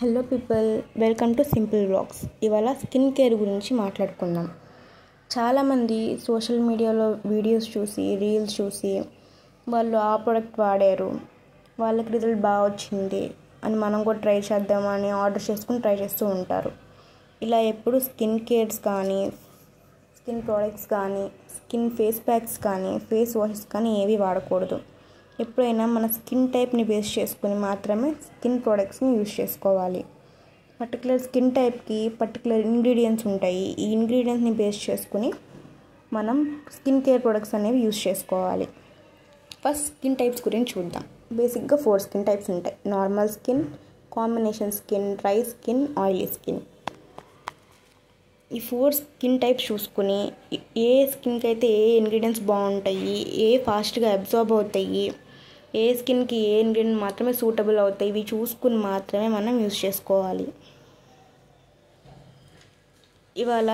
Hello people, welcome to simple vlogs. ఇవాళ skin care గురించి మాట్లాడుకుందాం. చాలామంది సోషల్ మీడియాలో వీడియోస్ చూసి, రీల్స్ చూసి వాళ్ళు ఆ ప్రోడక్ట్ వాడారు, వాళ్ళకి రిజల్ట్ బాగా వచ్చింది అని మనం కూడా ట్రై చేద్దామని ఆర్డర్ చేసుకుని ట్రై చేస్తూ ఉంటారు. ఇలా ఎప్పుడు స్కిన్ కేర్స్ కానీ, స్కిన్ ప్రోడక్ట్స్ కానీ, స్కిన్ ఫేస్ ప్యాక్స్ కానీ, ఫేస్ వాషెస్ కానీ ఏవి వాడకూడదు. ఎప్పుడైనా మన స్కిన్ టైప్ని బేస్ చేసుకుని మాత్రమే స్కిన్ ప్రోడక్ట్స్ని యూజ్ చేసుకోవాలి. పర్టికులర్ స్కిన్ టైప్కి పర్టికులర్ ఇంగ్రీడియంట్స్ ఉంటాయి. ఈ ఇంగ్రీడియంట్స్ని బేస్ చేసుకుని మనం స్కిన్ కేర్ ప్రొడక్ట్స్ అనేవి యూజ్ చేసుకోవాలి. ఫస్ట్ స్కిన్ టైప్స్ గురించి చూద్దాం. బేసిక్గా 4 స్కిన్ టైప్స్ ఉంటాయి: normal skin, combination skin, dry skin, oily skin. ఈ 4 స్కిన్ టైప్స్ చూసుకుని ఏ స్కిన్కి అయితే ఏ ఇంగ్రీడియంట్స్ బాగుంటాయి, ఏ ఫాస్ట్గా అబ్జార్బ్ అవుతాయి, ఏ స్కిన్కి ఏ ఇంగ్రీడియంట్ మాత్రమే సూటబుల్ అవుతాయి, ఇవి చూసుకుని మాత్రమే మనం యూజ్ చేసుకోవాలి. ఇవాళ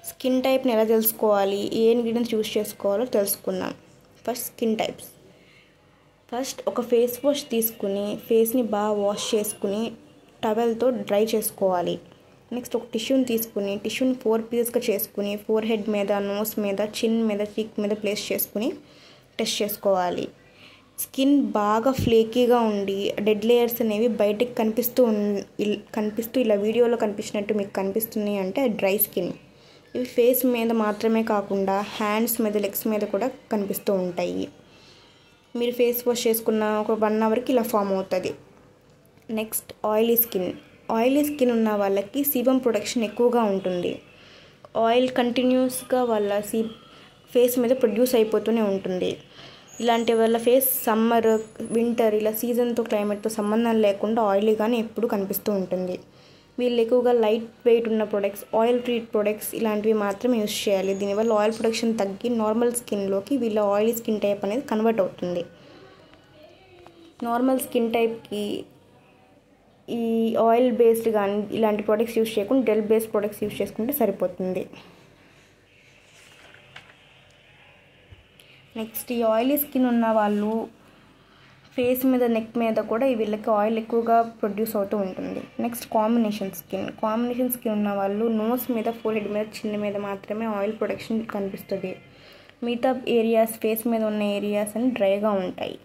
స్కిన్ టైప్ని ఎలా తెలుసుకోవాలి, ఏ ఇంగ్రీడియంట్స్ యూజ్ చేసుకోవాలో తెలుసుకుందాం. First skin types. ఫస్ట్ ఒక ఫేస్ వాష్ తీసుకుని ఫేస్ని బాగా వాష్ చేసుకుని టవెల్తో డ్రై చేసుకోవాలి. నెక్స్ట్ ఒక టిష్యూని తీసుకుని టిష్యూని 4 పీసెస్గా చేసుకుని ఫోర్ హెడ్ మీద, నోస్ మీద, చిన్ మీద, చీక్ మీద ప్లేస్ చేసుకుని టెస్ట్ చేసుకోవాలి. స్కిన్ బాగా ఫ్లేకీగా ఉండి డెడ్ లేయర్స్ అనేవి బయటకు కనిపిస్తూ ఇలా వీడియోలో కనిపించినట్టు మీకు కనిపిస్తున్నాయి అంటే డ్రై స్కిన్. ఇవి ఫేస్ మీద మాత్రమే కాకుండా హ్యాండ్స్ మీద, లెగ్స్ మీద కూడా కనిపిస్తూ ఉంటాయి. మీరు ఫేస్ వాష్ చేసుకున్న ఒక 1 అవర్కి ఇలా ఫామ్ అవుతుంది. Next oily skin. Oily skin ఉన్న వాళ్ళకి సీబమ్ ప్రొడక్షన్ ఎక్కువగా ఉంటుంది. ఆయిల్ కంటిన్యూస్గా వాళ్ళ ఫేస్ మీద ప్రొడ్యూస్ అయిపోతూనే ఉంటుంది. ఇలాంటి వాళ్ళ ఫేస్ సమ్మర్, వింటర్ ఇలా సీజన్తో, క్లైమేట్తో సంబంధం లేకుండా ఆయిలీగానే ఎప్పుడు కనిపిస్తూ ఉంటుంది. వీళ్ళు ఎక్కువగా లైట్ వెయిట్ ఉన్న ప్రొడక్ట్స్, ఆయిల్ ఫ్రీ ప్రొడక్ట్స్ ఇలాంటివి మాత్రమే యూజ్ చేయాలి. దీనివల్ల ఆయిల్ ప్రొడక్షన్ తగ్గి నార్మల్ స్కిన్లోకి వీళ్ళ ఆయిలీ స్కిన్ టైప్ అనేది కన్వర్ట్ అవుతుంది. నార్మల్ స్కిన్ టైప్కి ఈ ఆయిల్ బేస్డ్ కానీ ఇలాంటి ప్రొడక్ట్స్ యూజ్ చేయకుండా జెల్ బేస్డ్ ప్రొడక్ట్స్ యూజ్ చేసుకుంటే సరిపోతుంది. నెక్స్ట్ ఈ ఆయిలీ స్కిన్ ఉన్న వాళ్ళు ఫేస్ మీద, నెక్ మీద కూడా వీళ్ళకి ఆయిల్ ఎక్కువగా ప్రొడ్యూస్ అవుతూ ఉంటుంది. Next combination skin. Combination skin ఉన్న వాళ్ళు నోస్ మీద, ఫోర్ హెడ్ మీద, చిన్న మీద మాత్రమే ఆయిల్ ప్రొడక్షన్ కనిపిస్తుంది. మిగతా ఏరియాస్, ఫేస్ మీద ఉన్న ఏరియాస్ అని డ్రైగా ఉంటాయి.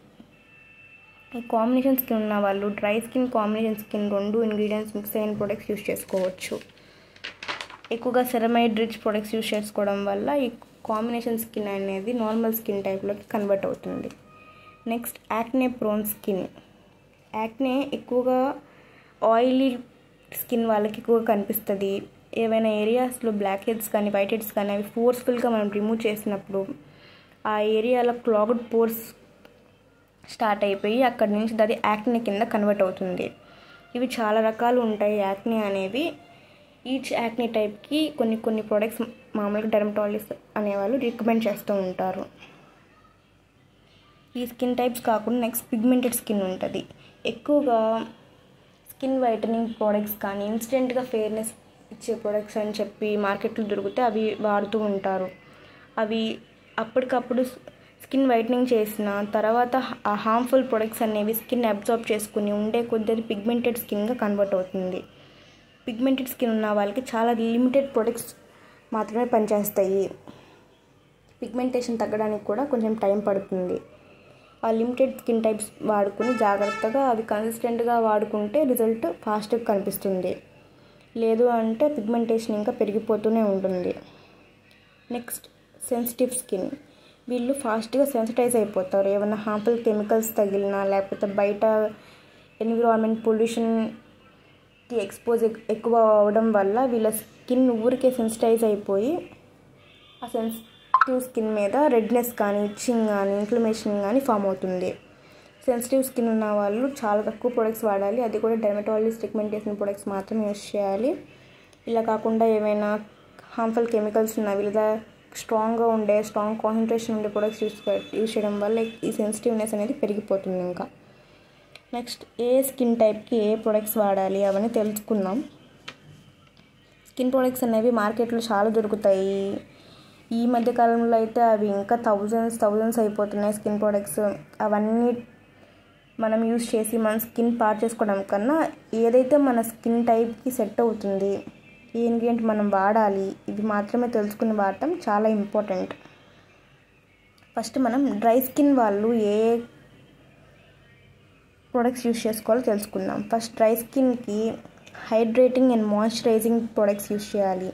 ఈ కాంబినేషన్ స్కిన్ ఉన్న వాళ్ళు dry skin, combination skin 2 ingredients mix అయిన ప్రొడక్ట్స్ యూజ్ చేసుకోవచ్చు. ఎక్కువగా సెరమైడ్ రిచ్ ప్రొడక్ట్స్ యూజ్ చేసుకోవడం వల్ల ఈ కాంబినేషన్ స్కిన్ అనేది నార్మల్ స్కిన్ టైప్లోకి కన్వర్ట్ అవుతుంది. Next acne prone skin. Acne ఎక్కువగా ఆయిలీ స్కిన్ వాళ్ళకి ఎక్కువగా కనిపిస్తుంది. ఏవైనా ఏరియాస్లో బ్లాక్ హెడ్స్ కానీ, వైట్ హెడ్స్ కానీ అవి ఫోర్స్ఫుల్గా మనం రిమూవ్ చేసినప్పుడు ఆ ఏరియాలో క్లాగ్డ్ పోర్స్ స్టార్ట్ అయిపోయి అక్కడి నుంచి అది యాక్నే కింద కన్వర్ట్ అవుతుంది. ఇవి చాలా రకాలు ఉంటాయి యాక్నే అనేవి. ఈచ్ యాక్నే టైప్కి కొన్ని ప్రొడక్ట్స్ మామూలుగా డెర్మటాలజిస్ట్ అనేవాళ్ళు రికమెండ్ చేస్తూ ఉంటారు. ఈ స్కిన్ టైప్స్ కాకుండా నెక్స్ట్ పిగ్మెంటెడ్ స్కిన్ ఉంటుంది. ఎక్కువగా స్కిన్ వైటనింగ్ ప్రోడక్ట్స్ కానీ, ఇన్స్టెంట్గా ఫెయిర్నెస్ ఇచ్చే ప్రోడక్ట్స్ అని చెప్పి మార్కెట్లో దొరికితే అవి వాడుతూ ఉంటారు. అవి అప్పటికప్పుడు స్కిన్ వైటనింగ్ చేసిన తర్వాత ఆ హార్మ్ఫుల్ ప్రొడక్ట్స్ అనేవి స్కిన్ అబ్జార్బ్ చేసుకుని ఉండే కొద్ది పిగ్మెంటెడ్ స్కిన్గా కన్వర్ట్ అవుతుంది. పిగ్మెంటెడ్ స్కిన్ ఉన్న వాళ్ళకి చాలా లిమిటెడ్ ప్రొడక్ట్స్ మాత్రమే పనిచేస్తాయి. పిగ్మెంటేషన్ తగ్గడానికి కూడా కొంచెం టైం పడుతుంది. ఆ లిమిటెడ్ స్కిన్ టైప్స్ వాడుకుని జాగ్రత్తగా అవి కన్సిస్టెంట్గా వాడుకుంటే రిజల్ట్ ఫాస్ట్గా కనిపిస్తుంది. లేదు అంటే పిగ్మెంటేషన్ ఇంకా పెరిగిపోతూనే ఉంటుంది. Next sensitive skin. వీళ్ళు ఫాస్ట్గా సెన్సిటైజ్ అయిపోతారు. ఏమైనా హార్మ్ఫుల్ కెమికల్స్ తగిలినా, లేకపోతే బయట ఎన్విరాన్మెంట్ పొల్యూషన్కి ఎక్స్పోజ్ ఎక్కువ అవడం వల్ల వీళ్ళ స్కిన్ ఊరికే సెన్సిటైజ్ అయిపోయి ఆ సెన్సిటివ్ స్కిన్ మీద రెడ్నెస్ కానీ, ఇచ్చింగ్ కానీ, ఇన్ఫ్లమేషన్ కానీ ఫామ్ అవుతుంది. సెన్సిటివ్ స్కిన్ ఉన్న వాళ్ళు చాలా తక్కువ ప్రొడక్ట్స్ వాడాలి. అది కూడా డెర్మటాలజిస్ట్ రికమెండ్ చేసిన ప్రొడక్ట్స్ మాత్రమే యూజ్ చేయాలి. ఇలా కాకుండా ఏమైనా హార్మ్ఫుల్ కెమికల్స్ ఉన్నవి లేదా స్ట్రాంగ్ కాన్సన్ట్రేషన్ ఉండే ప్రొడక్ట్స్ యూజ్ చేయడం వల్ల ఈ సెన్సిటివ్నెస్ అనేది పెరిగిపోతుంది. ఇంకా నెక్స్ట్ ఏ స్కిన్ టైప్కి ఏ ప్రొడక్ట్స్ వాడాలి అవన్నీ తెలుసుకుందాం. స్కిన్ ప్రొడక్ట్స్ అనేవి మార్కెట్లో చాలా దొరుకుతాయి. ఈ మధ్యకాలంలో అయితే అవి ఇంకా థౌజండ్స్ అయిపోతున్నాయి స్కిన్ ప్రొడక్ట్స్. అవన్నీ మనం యూజ్ చేసి మన స్కిన్ పాడు చేసుకోవడం కన్నా ఏదైతే మన స్కిన్ టైప్కి సెట్ అవుతుంది, ఏ ఇంగ్రీడియంట్ మనం వాడాలి, ఇవి మాత్రమే తెలుసుకుని వాడటం చాలా ఇంపార్టెంట్. ఫస్ట్ మనం డ్రై స్కిన్ వాళ్ళు ఏ ప్రొడక్ట్స్ యూజ్ చేసుకోవాలో తెలుసుకుందాం. ఫస్ట్ డ్రై స్కిన్కి hydrating and moisturising products use చేయాలి.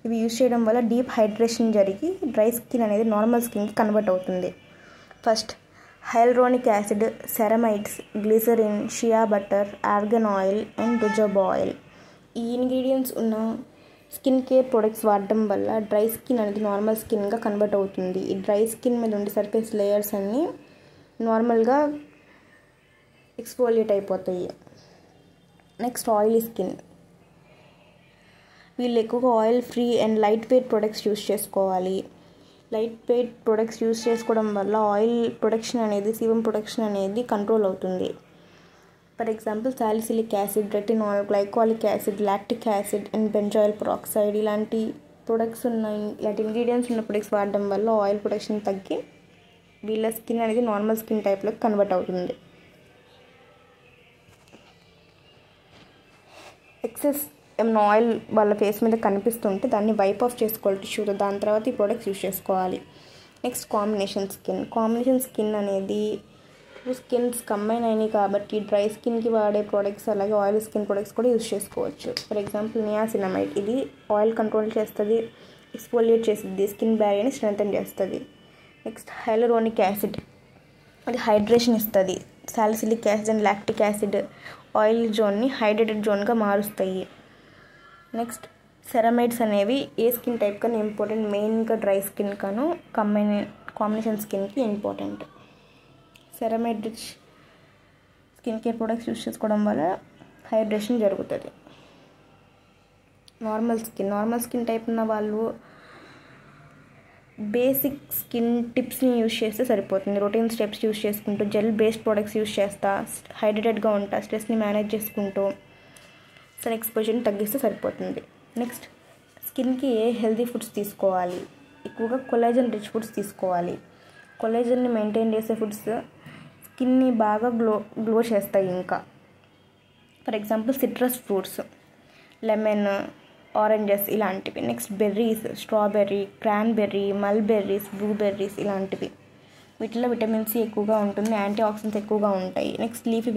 ఇవి యూజ్ చేయడం వల్ల డీప్ హైడ్రేషన్ జరిగి డ్రై స్కిన్ అనేది నార్మల్ స్కిన్కి కన్వర్ట్ అవుతుంది. First hyaluronic acid, ceramides, glycerine, shea butter, organ oil and jojoba oil. ఈ ఇంగ్రీడియంట్స్ ఉన్న స్కిన్ కేర్ ప్రొడక్ట్స్ వాడడం వల్ల డ్రై స్కిన్ అనేది నార్మల్ స్కిన్గా కన్వర్ట్ అవుతుంది. ఈ డ్రై స్కిన్ మీద ఉండే సర్ఫేస్ లేయర్స్ అన్నీ నార్మల్గా ఎక్స్ఫోలియేట్ అయిపోతాయి. Next oily skin. వీళ్ళు ఎక్కువగా oil free and light weight products use చేసుకోవాలి. లైట్ వెయిట్ ప్రొడక్ట్స్ యూస్ చేసుకోవడం వల్ల ఆయిల్ ప్రొడక్షన్ అనేది, సీబమ్ ప్రొడక్షన్ అనేది కంట్రోల్ అవుతుంది. For example salicylic acid, retinol, glycolic acid, lactic acid and benzoyl peroxide ఇలాంటి products ఉన్నాయి. ఇలాంటి ఇంగ్రీడియంట్స్ ఉన్న ప్రొడక్ట్స్ వాడడం వల్ల ఆయిల్ ప్రొడక్షన్ తగ్గి వీళ్ళ స్కిన్ అనేది నార్మల్ స్కిన్ టైప్లోకి కన్వర్ట్ అవుతుంది. ఎక్సెస్ ఏమైనా ఆయిల్ వాళ్ళ ఫేస్ మీద కనిపిస్తుంటే దాన్ని వైప్ ఆఫ్ చేసుకోవాలి టిష్యూతో. దాని తర్వాత ఈ ప్రొడక్ట్స్ యూజ్ చేసుకోవాలి. Next combination skin. Combination skin అనేది టూ స్కిన్స్ కంబైన్ అయినాయి కాబట్టి డ్రై స్కిన్కి వాడే ప్రొడక్ట్స్ అలాగే ఆయిల్ స్కిన్ ప్రొడక్ట్స్ కూడా యూజ్ చేసుకోవచ్చు. ఫర్ ఎగ్జాంపుల్ నియాసినమైడ్, ఇది ఆయిల్ కంట్రోల్ చేస్తుంది, ఎక్స్ఫోలియేట్ చేస్తుంది, స్కిన్ బ్యారియర్ని స్ట్రెంథెన్ చేస్తుంది. నెక్స్ట్ హైలరోనిక్ యాసిడ్, అది హైడ్రేషన్ ఇస్తుంది. Salicylic acid and lactic acid oil జోన్ని హైడ్రేటెడ్ జోన్గా మారుస్తాయి. సెరమైడ్స్ అనేవి ఏ స్కిన్ టైప్ కన్నా ఇంపార్టెంట్, మెయిన్గా డ్రై స్కిన్ కాను కాంబినేషన్ స్కిన్కి important. Ceramide rich skin care products use చేసుకోవడం వల్ల హైడ్రేషన్ జరుగుతుంది. నార్మల్ స్కిన్ టైప్ ఉన్న వాళ్ళు బేసిక్ స్కిన్ టిప్స్ని యూజ్ చేస్తే సరిపోతుంది. రొటీన్ స్టెప్స్ యూజ్ చేసుకుంటూ, జెల్ బేస్డ్ ప్రొడక్ట్స్ యూజ్ చేస్తా, హైడ్రేటెడ్గా ఉంటా, స్ట్రెస్ని మేనేజ్ చేసుకుంటూ సన్ ఎక్స్పోజర్ని తగ్గిస్తే సరిపోతుంది. నెక్స్ట్ స్కిన్కి ఏ హెల్తీ ఫుడ్స్ తీసుకోవాలి. ఎక్కువగా కొలాజన్ రిచ్ ఫుడ్స్ తీసుకోవాలి. కొలాజన్ని మెయింటైన్ చేసే ఫుడ్స్ స్కిన్ని బాగా గ్లో చేస్తాయి. ఇంకా for example citrus fruits, lemon, oranges ఇలాంటివి. Next berries, strawberry, cranberry, mulberries, blueberries ఇలాంటివి. వీటిలో విటమిన్ సి ఎక్కువగా ఉంటుంది, యాంటీ ఆక్సిడెంట్స్ ఎక్కువగా ఉంటాయి. నెక్స్ట్ లీఫీ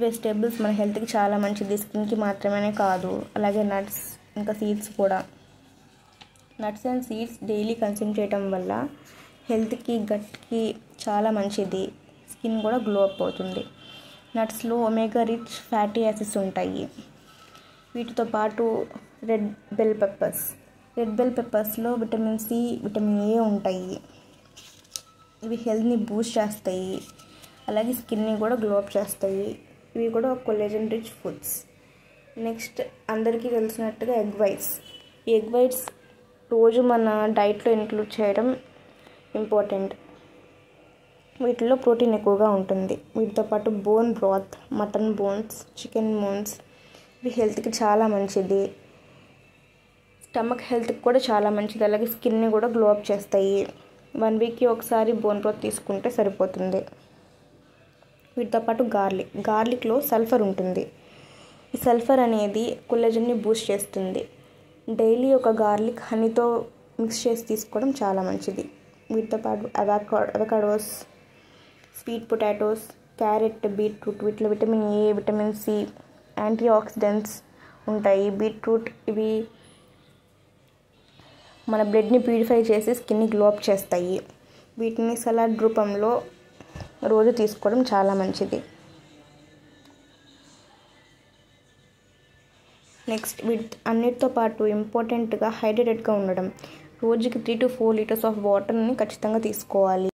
వెజిటేబుల్స్ మన హెల్త్కి చాలా మంచిది, స్కిన్కి మాత్రమే కాదు. అలాగే నట్స్, ఇంకా సీడ్స్ కూడా. Nuts and seeds daily consume చేయడం వల్ల హెల్త్కి, గట్కి చాలా మంచిది, స్కిన్ కూడా గ్లో అప్ అవుతుంది. నట్స్లో ఒమేగా రిచ్ ఫ్యాటీ యాసిడ్స్ ఉంటాయి. వీటితో పాటు రెడ్ బెల్ పెప్పర్స్లో విటమిన్ సి, విటమిన్ ఏ ఉంటాయి. ఇవి హెల్త్ని బూస్ట్ చేస్తాయి, అలాగే స్కిన్ని కూడా గ్లో అప్ చేస్తాయి. ఇవి కూడా కొలాజన్ రిచ్ ఫుడ్స్. నెక్స్ట్ అందరికీ తెలిసినట్టుగా ఈ ఎగ్ వైట్స్ రోజు మన డైట్లో ఇంక్లూడ్ చేయడం ఇంపార్టెంట్. వీటిలో ప్రోటీన్ ఎక్కువగా ఉంటుంది. వీటితో పాటు బోన్ బ్రాత్, మటన్ బోన్స్, చికెన్ బోన్స్ ఇవి హెల్త్కి చాలా మంచిది. స్టమక్ హెల్త్కి కూడా చాలా మంచిది, అలాగే స్కిన్ని కూడా గ్లో అప్ చేస్తాయి. 1 వీక్కి ఒకసారి బోన్ బ్రాత్ తీసుకుంటే సరిపోతుంది. వీటితో పాటు గార్లిక్లో సల్ఫర్ ఉంటుంది. ఈ సల్ఫర్ అనేది కొలాజన్ని బూస్ట్ చేస్తుంది. డైలీ ఒక గార్లిక్ హనీతో మిక్స్ చేసి తీసుకోవడం చాలా మంచిది. వీటితో పాటు avocados, sweet potatoes, carrot, beetroot వీటిలో vitamin A, vitamin C, antioxidants ఉంటాయి. బీట్రూట్ ఇవి మన బ్లడ్ని ప్యూరిఫై చేసి స్కిన్ని గ్లో అప్ చేస్తాయి. వీటిని సలాడ్ రూపంలో రోజు తీసుకోవడం చాలా మంచిది. నెక్స్ట్ అన్నిటితో పాటు ఇంపార్టెంట్గా హైడ్రేటెడ్గా ఉండడం. రోజుకి 3 to 4 లీటర్స్ ఆఫ్ వాటర్ని ఖచ్చితంగా తీసుకోవాలి.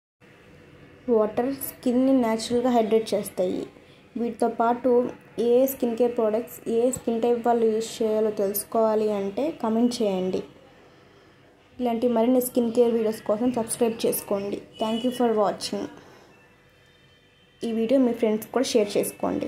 వాటర్ స్కిన్ని న్యాచురల్గా హైడ్రేట్ చేస్తాయి. వీటితో పాటు ఏ స్కిన్ కేర్ ప్రోడక్ట్స్ ఏ స్కిన్ టైప్ వాళ్ళు యూజ్ చేయాలో తెలుసుకోవాలి అంటే కమెంట్ చేయండి. ఇలాంటి మరిన్ని స్కిన్ కేర్ వీడియోస్ కోసం సబ్స్క్రైబ్ చేసుకోండి. Thank you for watching. ఈ వీడియో మీ ఫ్రెండ్స్ కూడా షేర్ చేసుకోండి.